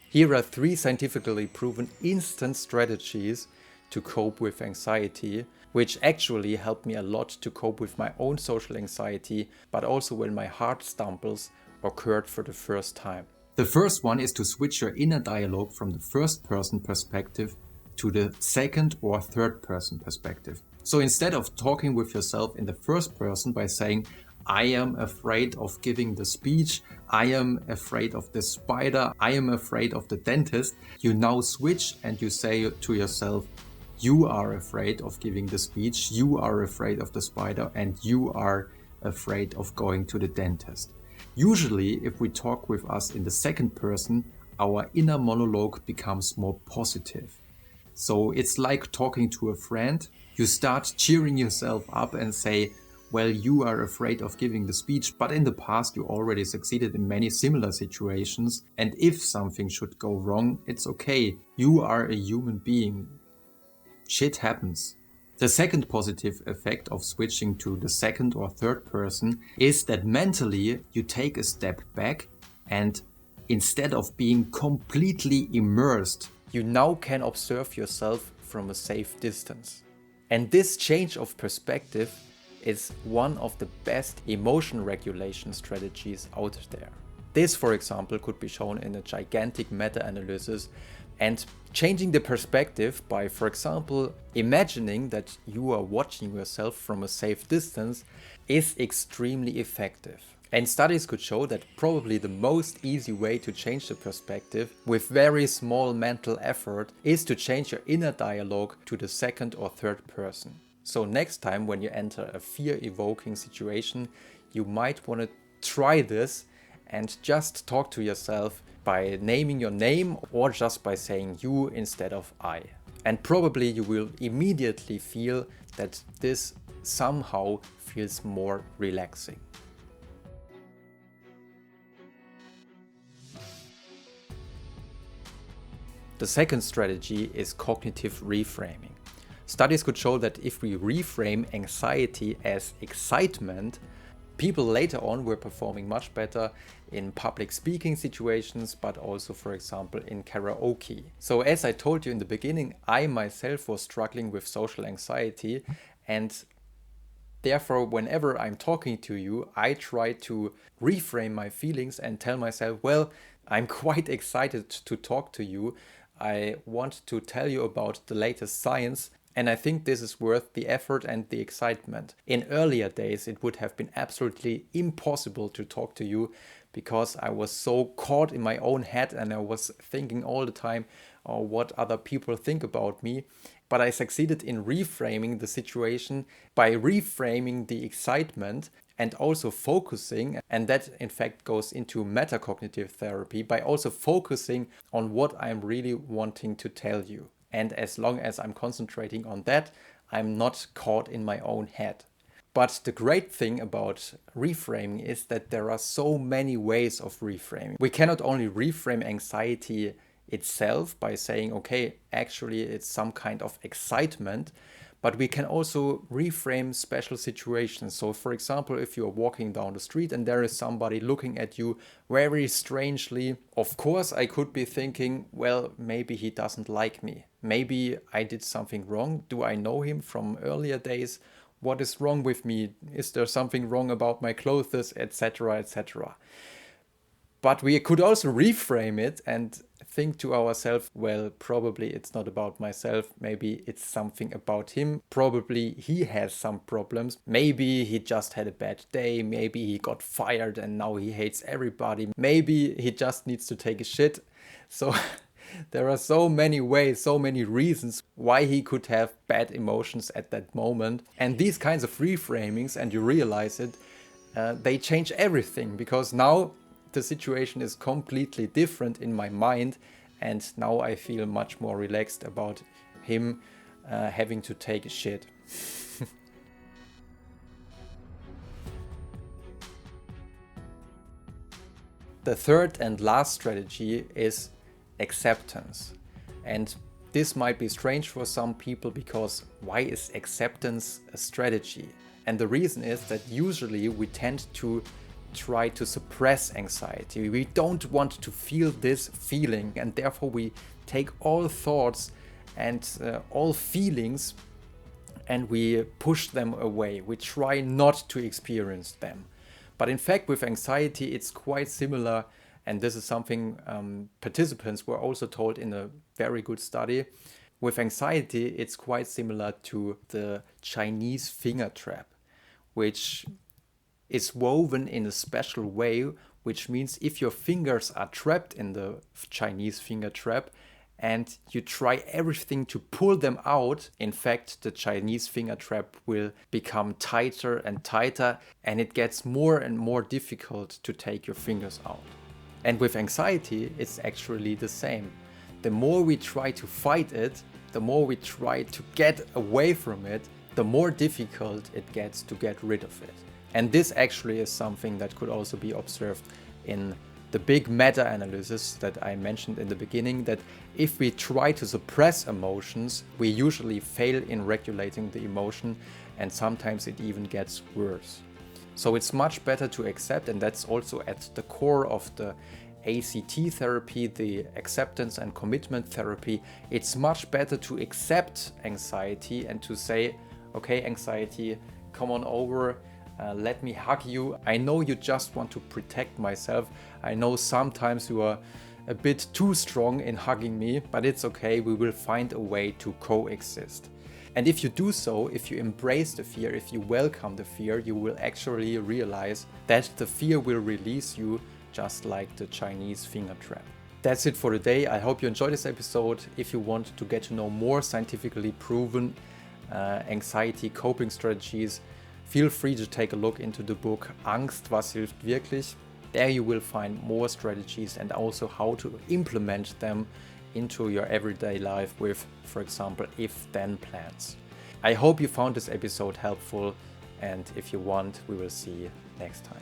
Here are 3 scientifically proven instant strategies to cope with anxiety, which actually helped me a lot to cope with my own social anxiety, but also when my heart stumbles occurred for the first time. The first one is to switch your inner dialogue from the first person perspective to the second or third person perspective. So instead of talking with yourself in the first person by saying, I am afraid of giving the speech, I am afraid of the spider, I am afraid of the dentist, you now switch and you say to yourself, you are afraid of giving the speech, you are afraid of the spider, and you are afraid of going to the dentist. Usually, if we talk with us in the second person, our inner monologue becomes more positive. So it's like talking to a friend. You start cheering yourself up and say, well, you are afraid of giving the speech, but in the past you already succeeded in many similar situations. And if something should go wrong, it's okay. You are a human being. Shit happens. The second positive effect of switching to the second or third person is that mentally you take a step back, and instead of being completely immersed, you now can observe yourself from a safe distance. And this change of perspective is one of the best emotion regulation strategies out there. This, for example, could be shown in a gigantic meta-analysis, and changing the perspective by, for example, imagining that you are watching yourself from a safe distance is extremely effective. And studies could show that probably the most easy way to change the perspective with very small mental effort is to change your inner dialogue to the second or third person. So next time when you enter a fear-evoking situation, you might want to try this and just talk to yourself by naming your name or just by saying you instead of I. And probably you will immediately feel that this somehow feels more relaxing. The second strategy is cognitive reframing. Studies could show that if we reframe anxiety as excitement, people later on were performing much better in public speaking situations, but also, for example, in karaoke. So as I told you in the beginning, I myself was struggling with social anxiety, and therefore, whenever I'm talking to you, I try to reframe my feelings and tell myself, well, I'm quite excited to talk to you. I want to tell you about the latest science, and I think this is worth the effort and the excitement. In earlier days, it would have been absolutely impossible to talk to you because I was so caught in my own head and I was thinking all the time what other people think about me. But I succeeded in reframing the situation by reframing the excitement and also focusing, and that in fact goes into metacognitive therapy, by also focusing on what I'm really wanting to tell you. And as long as I'm concentrating on that, I'm not caught in my own head. But the great thing about reframing is that there are so many ways of reframing. We cannot only reframe anxiety itself by saying, okay, actually it's some kind of excitement, but we can also reframe special situations. So for example, if you're walking down the street and there is somebody looking at you very strangely, of course I could be thinking, well, maybe he doesn't like me. Maybe I did something wrong. Do I know him from earlier days? What is wrong with me? Is there something wrong about my clothes, etc., etc.? But we could also reframe it and think to ourselves, well, probably it's not about myself. Maybe it's something about him. Probably he has some problems. Maybe he just had a bad day. Maybe he got fired and now he hates everybody. Maybe he just needs to take a shit. So there are so many ways, so many reasons why he could have bad emotions at that moment. And these kinds of reframings, and you realize it, they change everything, because now the situation is completely different in my mind, and now I feel much more relaxed about him having to take a shit. The third and last strategy is acceptance. And this might be strange for some people, because why is acceptance a strategy? And the reason is that usually we tend to try to suppress anxiety. We don't want to feel this feeling, and therefore we take all thoughts and all feelings and we push them away. We try not to experience them. But in fact, with anxiety, it's quite similar, and this is something participants were also told in a very good study. With anxiety, it's quite similar to the Chinese finger trap, which is woven in a special way, which means if your fingers are trapped in the Chinese finger trap and you try everything to pull them out, in fact, the Chinese finger trap will become tighter and tighter, and it gets more and more difficult to take your fingers out. And with anxiety, it's actually the same. The more we try to fight it, the more we try to get away from it, the more difficult it gets to get rid of it. And this actually is something that could also be observed in the big meta-analysis that I mentioned in the beginning, that if we try to suppress emotions, we usually fail in regulating the emotion, and sometimes it even gets worse. So it's much better to accept, and that's also at the core of the ACT therapy, the acceptance and commitment therapy. It's much better to accept anxiety and to say, okay, anxiety, come on over. Let me hug you. I know you just want to protect myself. I know sometimes you are a bit too strong in hugging me, but it's okay. We will find a way to coexist. And if you do so, if you embrace the fear, if you welcome the fear, you will actually realize that the fear will release you, just like the Chinese finger trap. That's it for today. I hope you enjoyed this episode. If you want to get to know more scientifically proven anxiety coping strategies, feel free to take a look into the book Angst-Was, hilft wirklich. There you will find more strategies and also how to implement them into your everyday life with, for example, if-then plans. I hope you found this episode helpful, and if you want, we will see you next time.